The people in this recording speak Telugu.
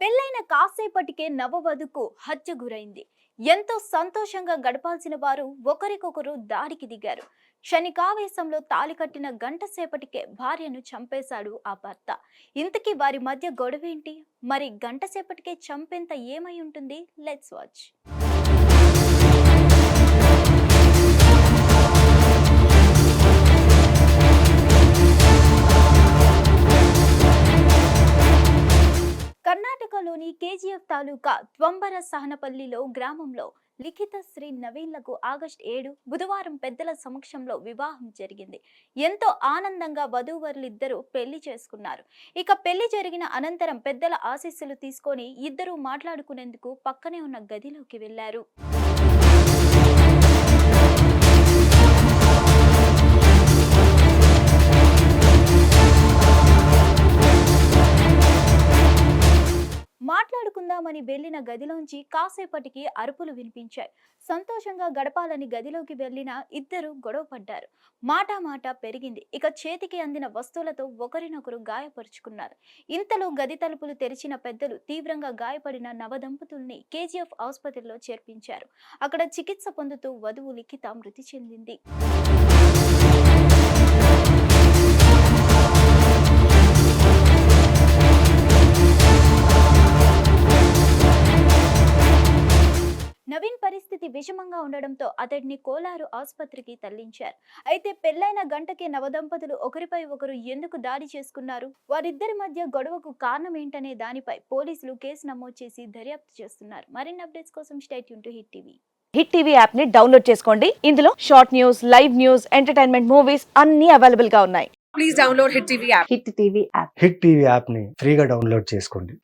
పెళ్లైన కాసేపటికే నవవధుకు హత్య గురైంది. ఎంతో సంతోషంగా గడపాల్సిన వారు ఒకరికొకరు దాడికి దిగారు. క్షణికావేశంలో తాళి కట్టిన గంట సేపటికే భార్యను చంపేశాడు ఆ భర్త. ఇంతకీ వారి మధ్య గొడవేంటి? మరి గంట సేపటికే చంపేంత ఏమై ఉంటుంది? Let's watch. కర్ణాటకలోని కేజీఎఫ్ తాలూకా త్వంబర సహనపల్లిలో గ్రామంలో లిఖిత శ్రీ నవీన్లకు ఆగస్టు 7 బుధవారం పెద్దల సమక్షంలో వివాహం జరిగింది. ఎంతో ఆనందంగా వధూవరులిద్దరూ పెళ్లి చేసుకున్నారు. ఇక పెళ్లి జరిగిన అనంతరం పెద్దల ఆశీస్సులు తీసుకొని ఇద్దరూ మాట్లాడుకునేందుకు పక్కనే ఉన్న గదిలోకి వెళ్లారు. మాట్లాడుకుందామని వెళ్లిన గదిలోంచి కాసేపటికి అరుపులు వినిపించాయి. సంతోషంగా గడపాలని గదిలోకి వెళ్లిన ఇద్దరు గొడవ పడ్డారు. మాట పెరిగింది. ఇక చేతికి అందిన వస్తువులతో ఒకరినొకరు గాయపరుచుకున్నారు. ఇంతలో గది తలుపులు తెరిచిన పెద్దలు తీవ్రంగా గాయపడిన నవదంపతుల్ని కేజీఎఫ్ ఆసుపత్రిలో చేర్పించారు. అక్కడ చికిత్స పొందుతూ వధువు లిఖిత మృతి చెందింది. నవీన్ పరిస్థితి విషమంగా ఉండడంతో అతడిని కోలారు ఆసుపత్రికి తరలించారు. అయితే పెళ్లైన గంటకే నవదంపతులు ఒకరిపై ఒకరు ఎందుకు దాడి చేసుకున్నారు, వారిద్దరి మధ్య గొడవకు కారణం ఏంటనే దానిపై పోలీసులు కేసు నమోదు చేసి దర్యాప్తు చేస్తున్నారు. మరిన్ని అప్డేట్స్ కోసం stay tune to hit TV. Hit TV app ని డౌన్లోడ్ చేసుకోండి. ఇందులో short news, live news, entertainment movies అన్ని అవైలబుల్ గా ఉన్నాయి. Please download Hit TV app. Hit TV app hit TV యాప్ని ఫ్రీగా డౌన్లోడ్ చేసుకోండి.